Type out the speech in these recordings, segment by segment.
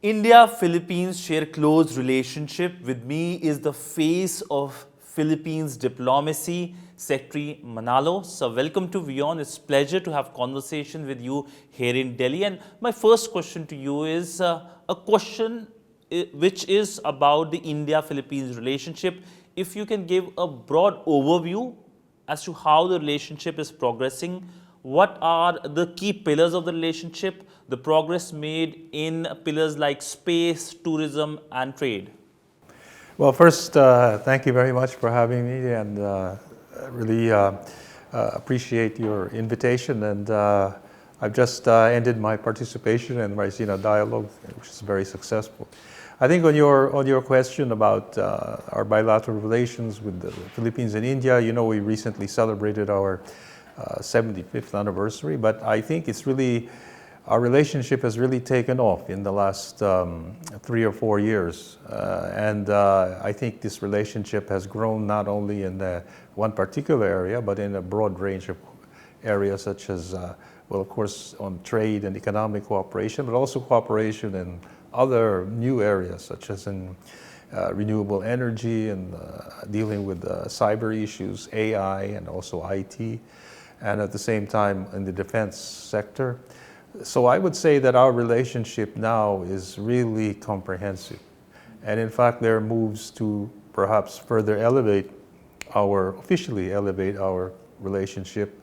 India-Philippines share close relationship. With me is the face of Philippines diplomacy, Secretary Manalo. So welcome to WION. It's a pleasure to have conversation with you here in Delhi. And my first question to you is a question which is about the India-Philippines relationship. If you can give a broad overview as to how the relationship is progressing, what are the key pillars of the relationship, the progress made in pillars like space, tourism, and trade? Well, first, thank you very much for having me, and really appreciate your invitation. And I've just ended my participation in Maricina Dialogue, which is very successful. I think on your question about our bilateral relations with the Philippines and India, you know, we recently celebrated our 75th anniversary, but I think it's really, our relationship has really taken off in the last 3 or 4 years. And I think this relationship has grown not only in one particular area, but in a broad range of areas such as, well, of course, on trade and economic cooperation, but also cooperation in other new areas such as in renewable energy and dealing with cyber issues, AI, and also IT, and at the same time in the defense sector. So I would say that our relationship now is really comprehensive. And in fact, there are moves to perhaps further officially elevate our relationship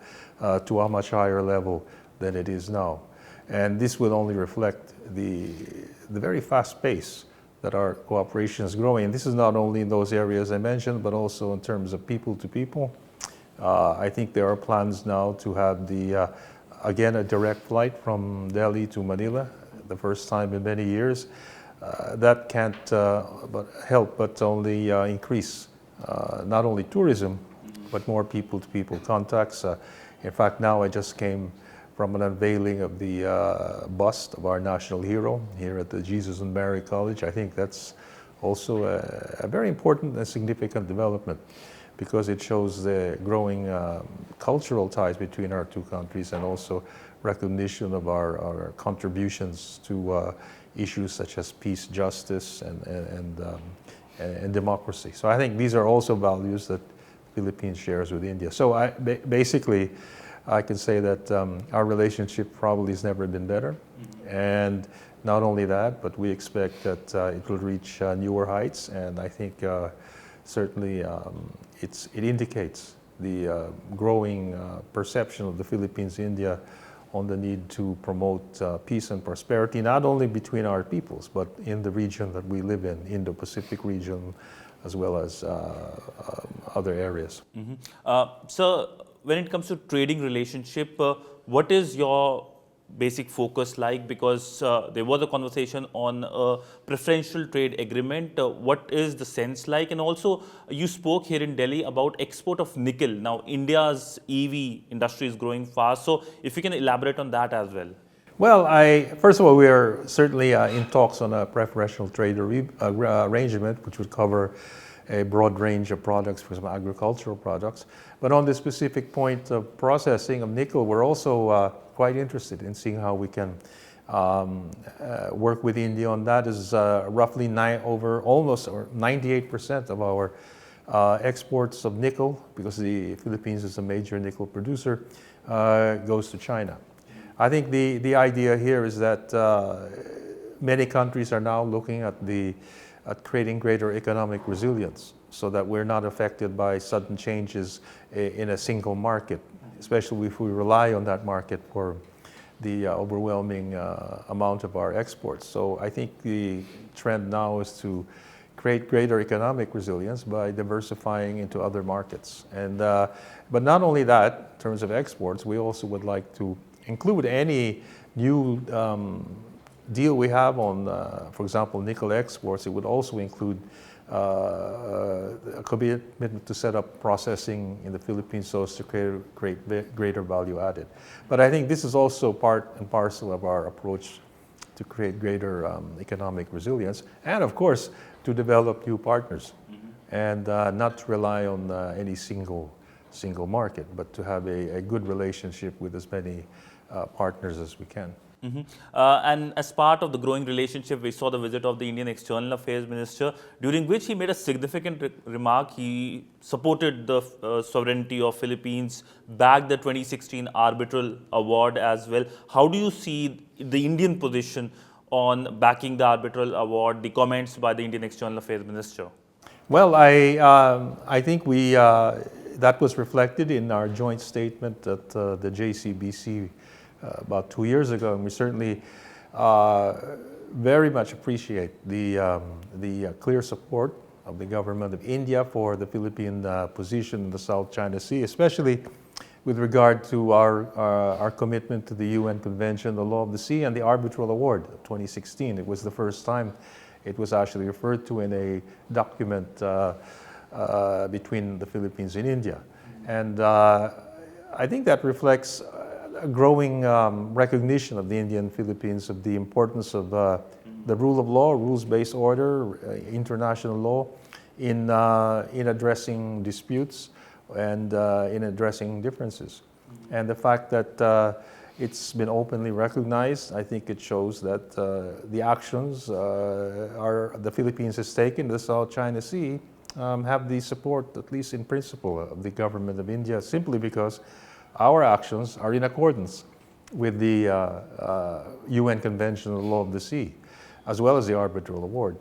to a much higher level than it is now. And this will only reflect the very fast pace that our cooperation is growing. And this is not only in those areas I mentioned, but also in terms of people to people. I think there are plans now to have again, a direct flight from Delhi to Manila, the first time in many years. That can't help but only increase not only tourism, but more people-to-people contacts. In fact, now I just came from an unveiling of the bust of our national hero here at the Jesus and Mary College. I think that's also a very important and significant development, because it shows the growing cultural ties between our two countries, and also recognition of our contributions to issues such as peace, justice, and democracy. So I think these are also values that Philippines shares with India. So basically, I can say that our relationship probably has never been better. And not only that, but we expect that it will reach newer heights. And I think certainly it indicates the growing perception of the Philippines-India on the need to promote peace and prosperity, not only between our peoples, but in the region that we live in, Indo-Pacific region, as well as other areas. So when it comes to trading relationship, what is your basic focus like? Because there was a conversation on a preferential trade agreement. What is the sense like? And also, you spoke here in Delhi about export of nickel. Now, India's EV industry is growing fast. So if you can elaborate on that as well. Well, first of all, we are certainly in talks on a preferential trade arrangement, which would cover a broad range of products, for example, agricultural products. But on the specific point of processing of nickel, we're also quite interested in seeing how we can work with India on that. Is roughly almost 98% of our exports of nickel, because the Philippines is a major nickel producer, goes to China. I think the idea here is that many countries are now looking at creating greater economic resilience, so that we're not affected by sudden changes in a single market, especially if we rely on that market for the overwhelming amount of our exports. So I think the trend now is to create greater economic resilience by diversifying into other markets. And but not only that, in terms of exports, we also would like to include any new deal we have on, for example, nickel exports. It would also include a commitment to set up processing in the Philippines so as to create greater value added. But I think this is also part and parcel of our approach to create greater economic resilience, and of course to develop new partners, and not to rely on any single market, but to have a good relationship with as many partners as we can. And as part of the growing relationship, we saw the visit of the Indian External Affairs Minister, during which he made a significant remark. He supported the sovereignty of Philippines, backed the 2016 Arbitral Award as well. How do you see the Indian position on backing the Arbitral Award, the comments by the Indian External Affairs Minister? Well, I think that was reflected in our joint statement at the JCBC about 2 years ago, and we certainly very much appreciate the clear support of the government of India for the Philippine position in the South China Sea, especially with regard to our commitment to the UN Convention, the Law of the Sea, and the Arbitral Award of 2016. It was the first time it was actually referred to in a document between the Philippines and India. And I think that reflects a growing recognition of the Indian Philippines of the importance of the rule of law, rules-based order, international law in addressing disputes and in addressing differences. And the fact that it's been openly recognized, I think it shows that the actions the Philippines has taken in the South China Sea have the support, at least in principle, of the government of India, simply because our actions are in accordance with the UN Convention on the Law of the Sea, as well as the Arbitral Award.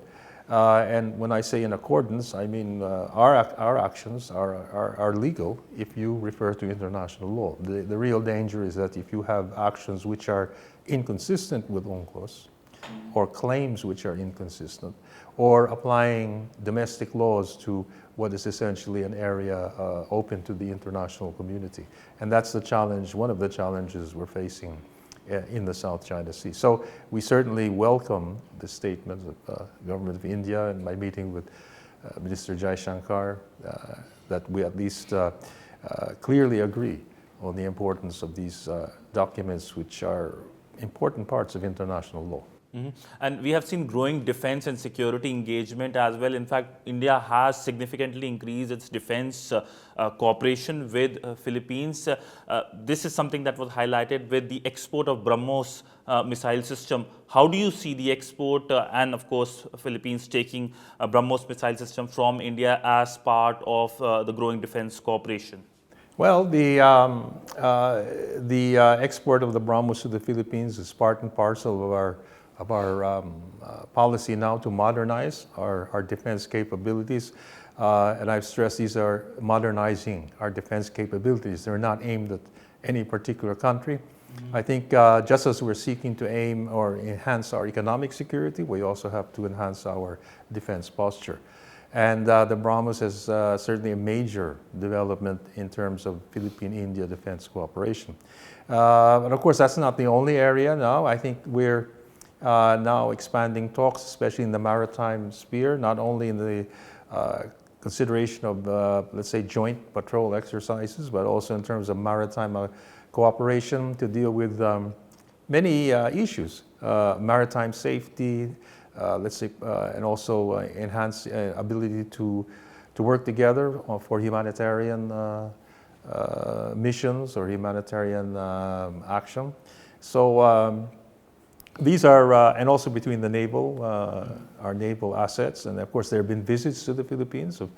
And when I say in accordance, I mean our actions are legal if you refer to international law. The real danger is that if you have actions which are inconsistent with UNCLOS, or claims which are inconsistent, or applying domestic laws to what is essentially an area open to the international community. And that's the challenge, one of the challenges we're facing in the South China Sea. So we certainly welcome the statement of the government of India and my meeting with Minister Jai Shankar, that we at least clearly agree on the importance of these documents, which are important parts of international law. And we have seen growing defense and security engagement as well. In fact, India has significantly increased its defense cooperation with Philippines. This is something that was highlighted with the export of Brahmos missile system. How do you see the export and, of course, Philippines taking a Brahmos missile system from India as part of the growing defense cooperation? Well, the export of the Brahmos to the Philippines is part and parcel of our policy now to modernize our defense capabilities. And I've stressed these are modernizing our defense capabilities. They're not aimed at any particular country. I think just as we're seeking to aim or enhance our economic security, we also have to enhance our defense posture. And the Brahmos is certainly a major development in terms of Philippine-India defense cooperation. And of course, that's not the only area now. I think we're now expanding talks, especially in the maritime sphere, not only in the consideration of, let's say, joint patrol exercises, but also in terms of maritime cooperation to deal with many issues, maritime safety, let's say, and also enhance ability to work together for humanitarian missions or humanitarian action. So these are, and also between the naval, our naval assets, and of course there have been visits to the Philippines of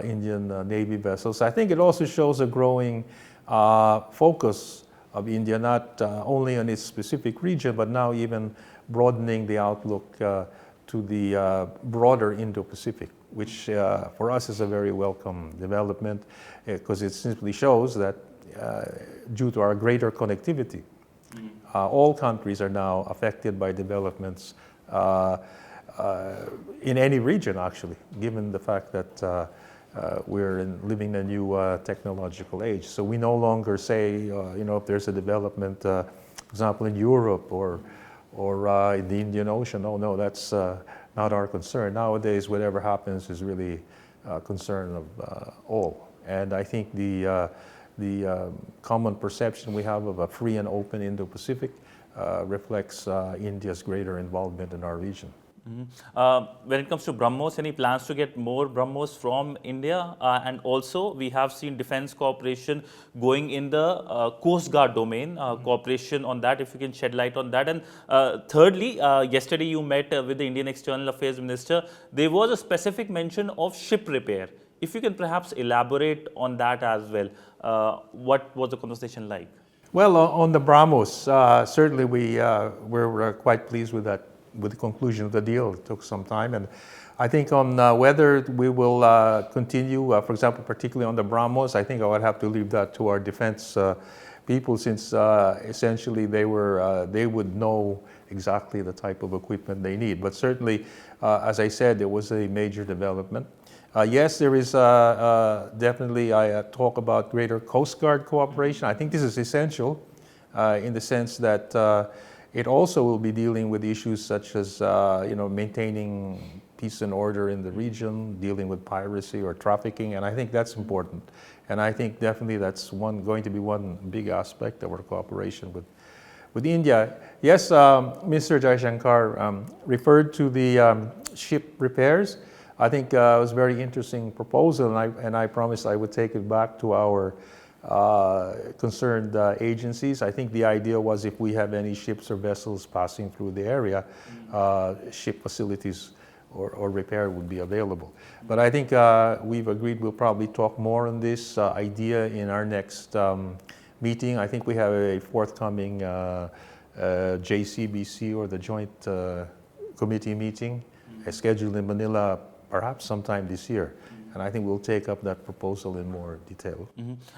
Indian Navy vessels. I think it also shows a growing focus of India, not only on its specific region, but now even broadening the outlook to the broader Indo-Pacific, which for us is a very welcome development because it simply shows that due to our greater connectivity, all countries are now affected by developments in any region, actually, given the fact that we're living in a new technological age. So we no longer say, if there's a development, for example, in Europe or in the Indian Ocean, no, that's not our concern. Nowadays, whatever happens is really a concern of all. And I think the common perception we have of a free and open Indo-Pacific reflects India's greater involvement in our region. When it comes to Brahmos, any plans to get more Brahmos from India? And also, we have seen defense cooperation going in the Coast Guard domain, cooperation on that, if you can shed light on that. And thirdly, yesterday you met with the Indian External Affairs Minister. There was a specific mention of ship repair. If you can perhaps elaborate on that as well, what was the conversation like? Well, on the Brahmos, certainly we're quite pleased with that, with the conclusion of the deal. It took some time, and I think on whether we will continue, for example, particularly on the Brahmos, I think I would have to leave that to our defense people, since essentially they would know exactly the type of equipment they need. But certainly, as I said, it was a major development. Yes, there is definitely talk about greater Coast Guard cooperation. I think this is essential in the sense that it also will be dealing with issues such as maintaining peace and order in the region, dealing with piracy or trafficking, and I think that's important. And I think definitely that's going to be one big aspect of our cooperation with India. Yes, Mr. Jaishankar referred to the ship repairs. I think it was a very interesting proposal, and I promised I would take it back to our concerned agencies. I think the idea was if we have any ships or vessels passing through the area, ship facilities or repair would be available. But I think we've agreed we'll probably talk more on this idea in our next meeting. I think we have a forthcoming JCBC or the Joint Committee meeting scheduled in Manila perhaps sometime this year. And I think we'll take up that proposal in more detail.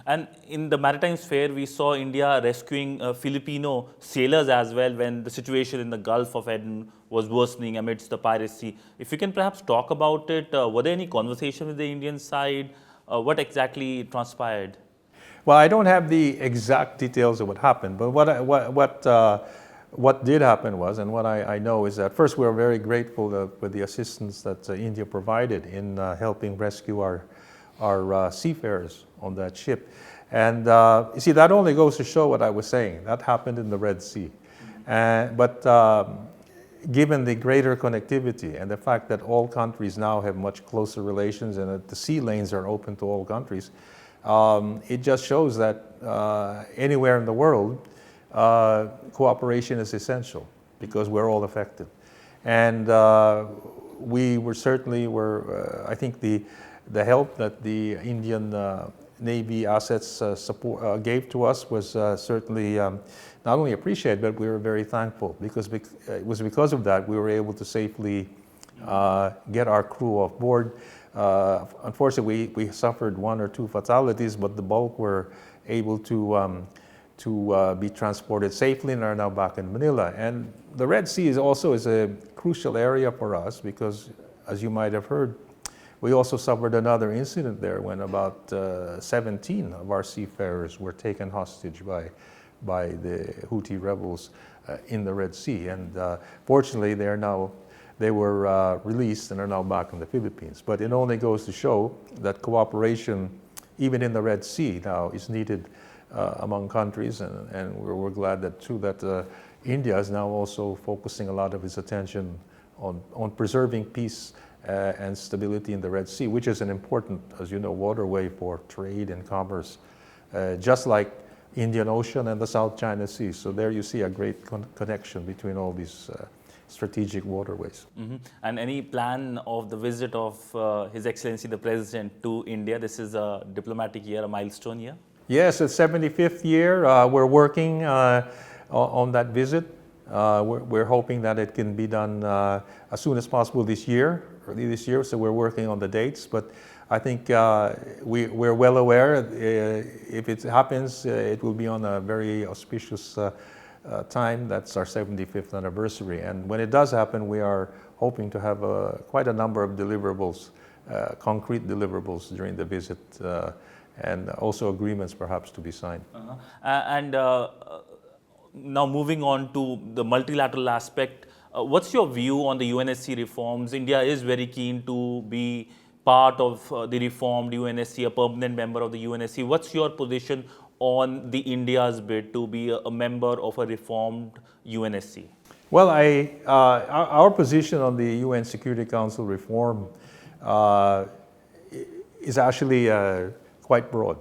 And in the maritime sphere, we saw India rescuing Filipino sailors as well when the situation in the Gulf of Aden was worsening amidst the piracy. If you can perhaps talk about it, were there any conversation with the Indian side? What exactly transpired? Well, I don't have the exact details of what happened, but what did happen was, and what I know is that first we are very grateful for the assistance that India provided in helping rescue our seafarers on that ship. And you see, that only goes to show what I was saying. That happened in the Red Sea. But given the greater connectivity and the fact that all countries now have much closer relations and that the sea lanes are open to all countries, it just shows that anywhere in the world, cooperation is essential because we're all affected. And we were certainly, I think the help that the Indian Navy assets gave to us was certainly not only appreciated, but we were very thankful because it was because of that we were able to safely get our crew off board. Unfortunately, we suffered 1 or 2 fatalities, but the bulk were able to be transported safely and are now back in Manila. And the Red Sea is also a crucial area for us because, as you might have heard, we also suffered another incident there when about 17 of our seafarers were taken hostage by the Houthi rebels in the Red Sea. And fortunately, they were released and are now back in the Philippines. But it only goes to show that cooperation, even in the Red Sea now, is needed among countries, and we're glad that India is now also focusing a lot of its attention on preserving peace and stability in the Red Sea, which is an important, as you know, waterway for trade and commerce, just like Indian Ocean and the South China Sea. So there you see a great connection between all these strategic waterways. And any plan of the visit of His Excellency the President to India? This is a diplomatic year, a milestone year. Yes, it's 75th year. We're working on that visit. We're hoping that it can be done as soon as possible early this year. So we're working on the dates. But I think we're well aware if it happens, it will be on a very auspicious time. That's our 75th anniversary. And when it does happen, we are hoping to have quite a number of deliverables, concrete deliverables during the visit. And also agreements perhaps to be signed. And now moving on to the multilateral aspect, what's your view on the UNSC reforms? India is very keen to be part of the reformed UNSC, a permanent member of the UNSC. What's your position on the India's bid to be a member of a reformed UNSC? Well, our position on the UN Security Council reform uh, is actually quite broad.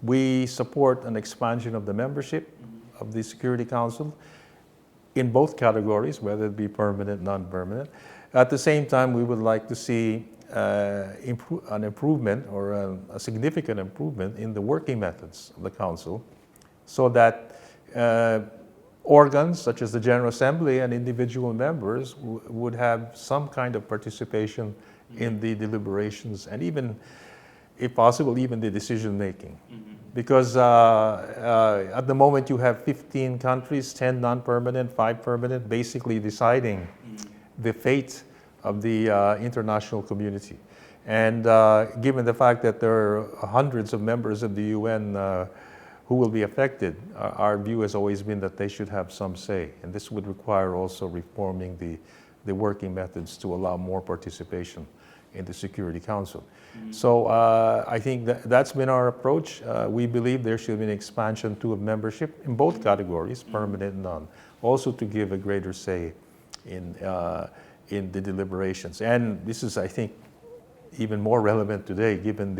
We support an expansion of the membership of the Security Council in both categories, whether it be permanent, non-permanent. At the same time, we would like to see an improvement or a significant improvement in the working methods of the Council so that organs such as the General Assembly and individual members would have some kind of participation in the deliberations and even, if possible, even the decision making. Because at the moment you have 15 countries, 10 non-permanent, 5 permanent, basically deciding the fate of the international community. And given the fact that there are hundreds of members of the UN who will be affected, our view has always been that they should have some say. And this would require also reforming the working methods to allow more participation in the Security Council. So I think that's been our approach. We believe there should be an expansion too of membership in both categories, permanent and non, also to give a greater say in the deliberations. And this is, I think, even more relevant today given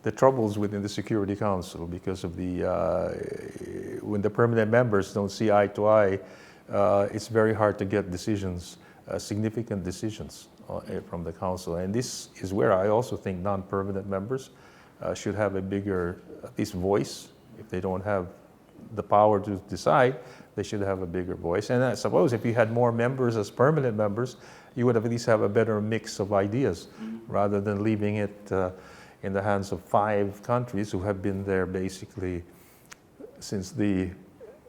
the troubles within the Security Council because of when the permanent members don't see eye to eye, it's very hard to get decisions, significant decisions from the Council. And this is where I also think non-permanent members should have a bigger, at least voice. If they don't have the power to decide, they should have a bigger voice. And I suppose if you had more members as permanent members, you would at least have a better mix of ideas rather than leaving it in the hands of 5 countries who have been there basically since the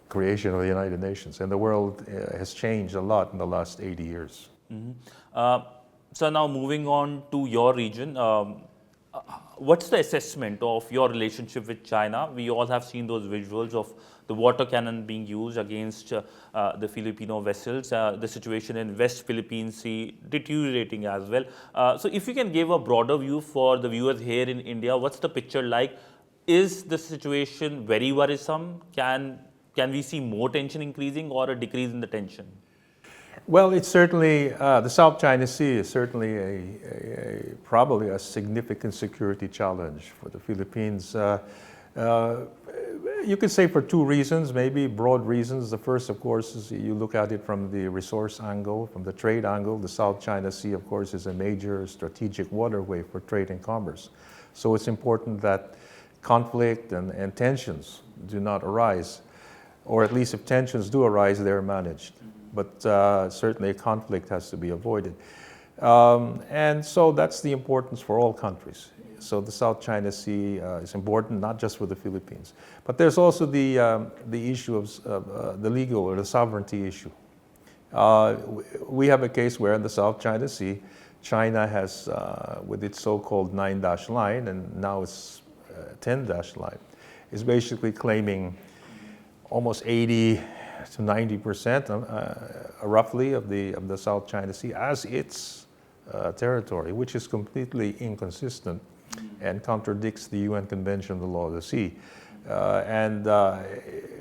creation of the United Nations. And the world has changed a lot in the last 80 years. So now moving on to your region, what's the assessment of your relationship with China? We all have seen those visuals of the water cannon being used against the Filipino vessels, the situation in West Philippine Sea deteriorating as well. So if you can give a broader view for the viewers here in India, what's the picture like? Is the situation very worrisome? Can we see more tension increasing or a decrease in the tension? Well, it's certainly, the South China Sea is certainly probably a significant security challenge for the Philippines. You could say for 2 reasons, maybe broad reasons. The first, of course, is you look at it from the resource angle, from the trade angle. The South China Sea, of course, is a major strategic waterway for trade and commerce. So it's important that conflict and tensions do not arise, or at least if tensions do arise, they're managed. But certainly a conflict has to be avoided. And so that's the importance for all countries. So the South China Sea is important, not just for the Philippines. But there's also the issue of the legal or the sovereignty issue. We have a case where in the South China Sea, China has, with its so-called 9-dash line, and now it's 10-dash line, is basically claiming almost 80 to 90% roughly of the South China Sea as its territory, which is completely inconsistent and contradicts the UN Convention on the Law of the Sea, and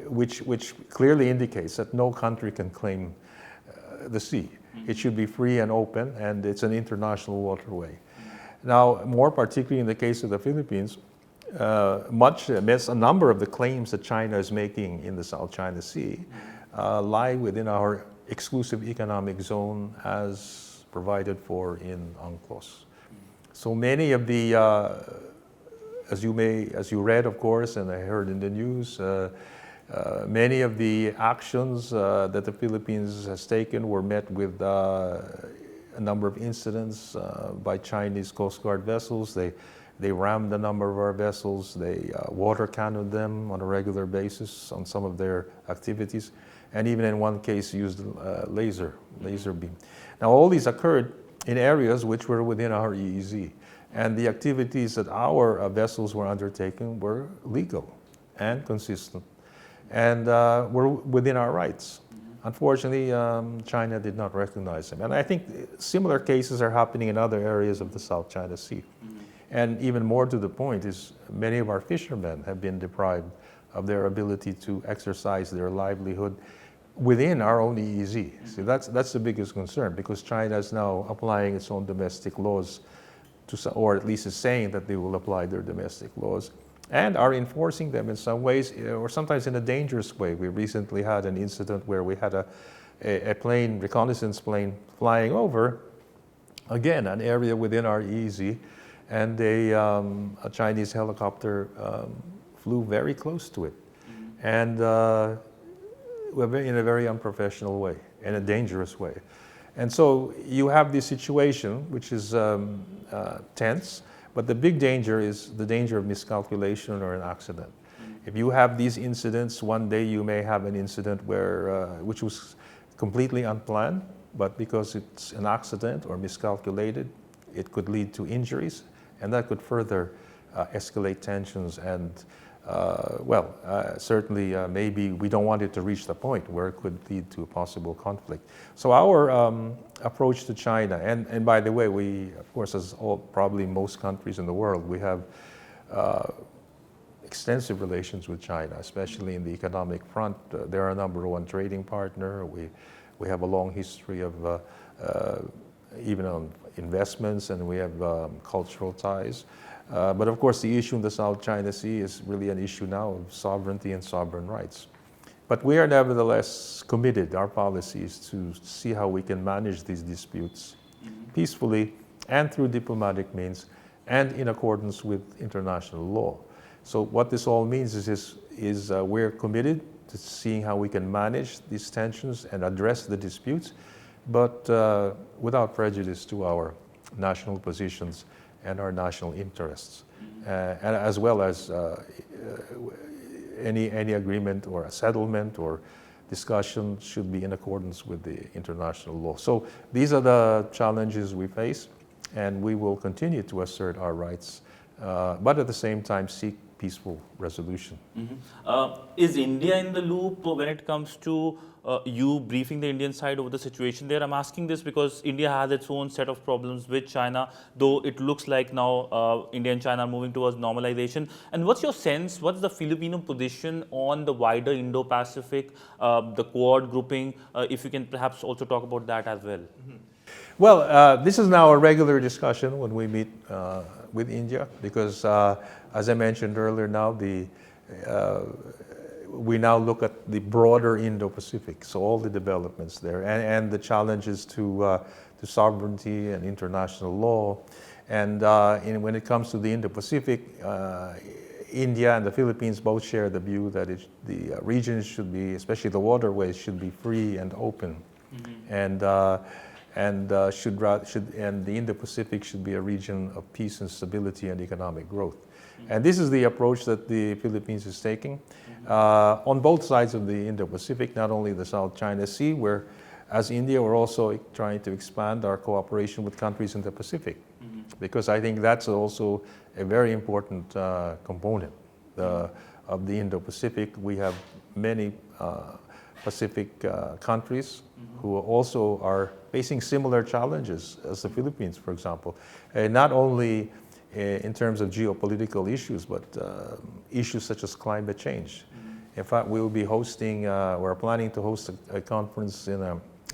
which clearly indicates that no country can claim the sea. It should be free and open, and it's an international waterway. Now, more particularly in the case of the Philippines, a number of the claims that China is making in the South China Sea lie within our exclusive economic zone as provided for in UNCLOS. So many of the, as you read, of course, and I heard in the news, many of the actions that the Philippines has taken were met with a number of incidents by Chinese Coast Guard vessels. They rammed a number of our vessels. They water cannoned them on a regular basis on some of their activities, and even in one case used laser beam. Now all these occurred in areas which were within our EEZ, and the activities that our vessels were undertaking were legal and consistent, and were within our rights. Unfortunately, China did not recognize them, and I think similar cases are happening in other areas of the South China Sea. And even more to the point is many of our fishermen have been deprived of their ability to exercise their livelihood within our own EEZ. See, that's the biggest concern, because China is now applying its own domestic laws, or at least is saying that they will apply their domestic laws, and are enforcing them in some ways, or sometimes in a dangerous way. We recently had an incident where we had a plane, reconnaissance plane, flying over, again, an area within our EEZ, and a Chinese helicopter flew very close to it. And in a very unprofessional way, in a dangerous way. And so you have this situation, which is tense, but the big danger is the danger of miscalculation or an accident. If you have these incidents, one day you may have an incident which was completely unplanned, but because it's an accident or miscalculated, it could lead to injuries, and that could further escalate tensions and certainly maybe we don't want it to reach the point where it could lead to a possible conflict. So our approach to China, and by the way, we, of course, as probably most countries in the world, we have extensive relations with China, especially in the economic front. They're our #1 trading partner. We have a long history of even on investments, and we have cultural ties. But of course, the issue in the South China Sea is really an issue now of sovereignty and sovereign rights. But we are nevertheless committed, our policy is to see how we can manage these disputes peacefully and through diplomatic means and in accordance with international law. So what this all means is we're committed to seeing how we can manage these tensions and address the disputes, but without prejudice to our national positions and our national interests, and as well as any agreement or a settlement or discussion should be in accordance with the international law. So these are the challenges we face, and we will continue to assert our rights, but at the same time seek peaceful resolution. Is India in the loop when it comes to you briefing the Indian side over the situation there? I'm asking this because India has its own set of problems with China, though it looks like now India and China are moving towards normalization. And what's your sense, what's the Filipino position on the wider Indo-Pacific, the Quad grouping? If you can perhaps also talk about that as well. Well, this is now a regular discussion when we meet with India, because as I mentioned earlier now, we now look at the broader Indo-Pacific, so all the developments there, and the challenges to sovereignty and international law. And when it comes to the Indo-Pacific, India and the Philippines both share the view that the regions should be, especially the waterways, should be free and open, and the Indo-Pacific should be a region of peace and stability and economic growth. And this is the approach that the Philippines is taking on both sides of the Indo-Pacific, not only the South China Sea, where as India we're also trying to expand our cooperation with countries in the Pacific, because I think that's also a very important component of the Indo-Pacific. We have many Pacific countries who also are facing similar challenges as the Philippines, for example, not only in terms of geopolitical issues, but issues such as climate change. In fact, we will be hosting, we're planning to host a conference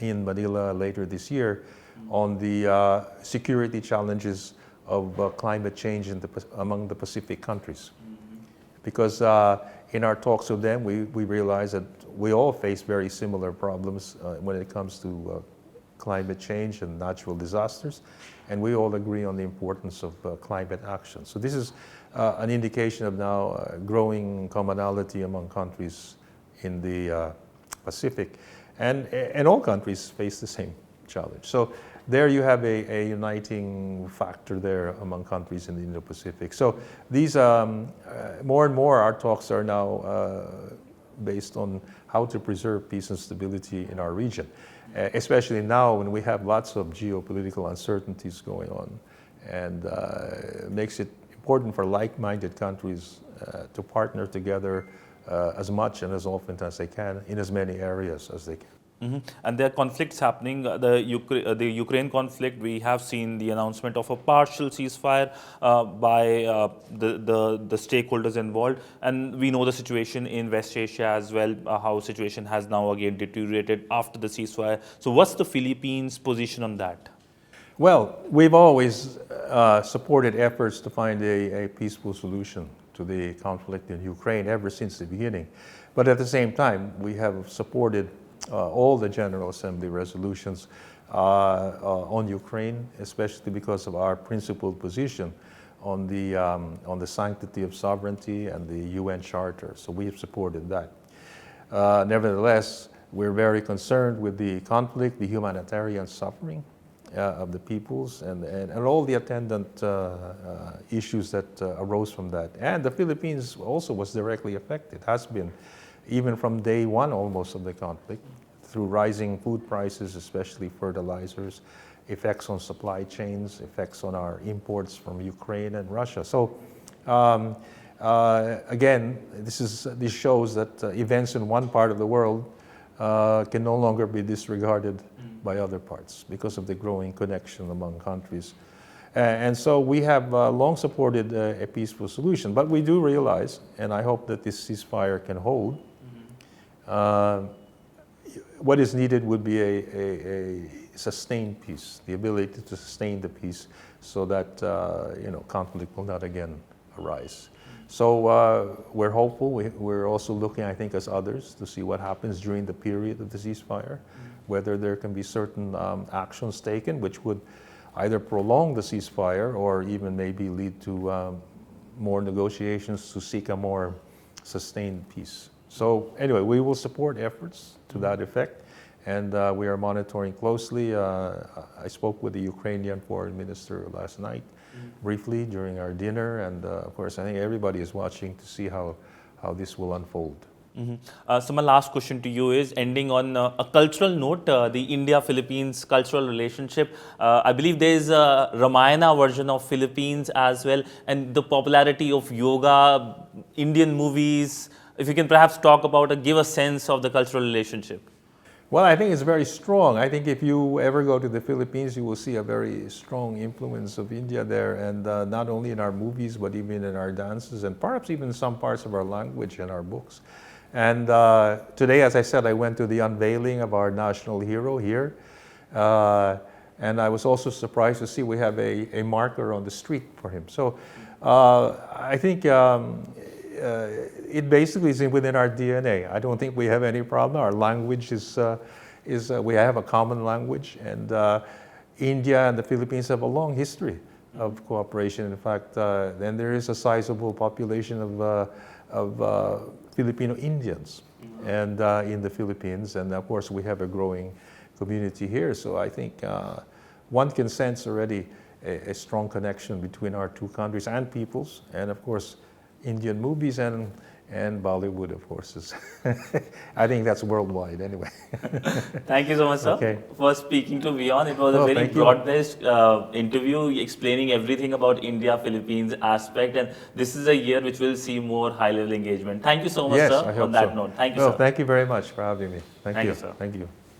in Manila later this year on the security challenges of climate change among the Pacific countries. Because in our talks with them, we realize that we all face very similar problems when it comes to climate change and natural disasters, and we all agree on the importance of climate action. So this is an indication of now growing commonality among countries in the Pacific, and all countries face the same challenge. So there you have a uniting factor there among countries in the Indo-Pacific. So these more and more our talks are now based on how to preserve peace and stability in our region, especially now when we have lots of geopolitical uncertainties going on, and it makes it important for like-minded countries to partner together as much and as often as they can in as many areas as they can. And there are conflicts happening. The Ukraine conflict, we have seen the announcement of a partial ceasefire by the stakeholders involved. And we know the situation in West Asia as well, how situation has now again deteriorated after the ceasefire. So what's the Philippines' position on that? Well, we've always supported efforts to find a peaceful solution to the conflict in Ukraine ever since the beginning. But at the same time, we have supported all the General Assembly resolutions on Ukraine, especially because of our principled position on the sanctity of sovereignty and the UN Charter. So we have supported that. Nevertheless, we're very concerned with the conflict, the humanitarian suffering of the peoples, and all the attendant issues that arose from that. And the Philippines also was directly affected, has been, even from day one almost of the conflict, through rising food prices, especially fertilizers, effects on supply chains, effects on our imports from Ukraine and Russia. So again, this shows that events in one part of the world can no longer be disregarded by other parts because of the growing connection among countries. And so we have long supported a peaceful solution, but we do realize, and I hope that this ceasefire can hold, what is needed would be a sustained peace, the ability to sustain the peace so that conflict will not again arise. So we're hopeful. We're also looking, I think, as others, to see what happens during the period of the ceasefire, whether there can be certain actions taken which would either prolong the ceasefire or even maybe lead to more negotiations to seek a more sustained peace. So anyway, we will support efforts to that effect, and we are monitoring closely. I spoke with the Ukrainian foreign minister last night, briefly during our dinner, and of course I think everybody is watching to see how this will unfold. So my last question to you is, ending on a cultural note, the India-Philippines cultural relationship. I believe there is a Ramayana version of Philippines as well, and the popularity of yoga, Indian movies. If you can perhaps talk about or give a sense of the cultural relationship. Well, I think it's very strong. I think if you ever go to the Philippines, you will see a very strong influence of India there, and not only in our movies, but even in our dances, and perhaps even some parts of our language and our books. And today, as I said, I went to the unveiling of our national hero here, and I was also surprised to see we have a marker on the street for him. So I think it basically is within our DNA. I don't think we have any problem. Our language is we have a common language, and India and the Philippines have a long history of cooperation. In fact, then there is a sizable population of Filipino Indians and in the Philippines, and of course we have a growing community here. So I think one can sense already a strong connection between our two countries and peoples, and of course Indian movies and Bollywood, of course, is I think that's worldwide anyway. Thank you so much, sir, for speaking to WION. It was a very broad-based interview explaining everything about India-Philippines aspect, and this is a year which will see more high-level engagement. Thank you so much, sir, on that note. Thank you, sir. Thank you very much for having me. Thank you, sir. Thank you.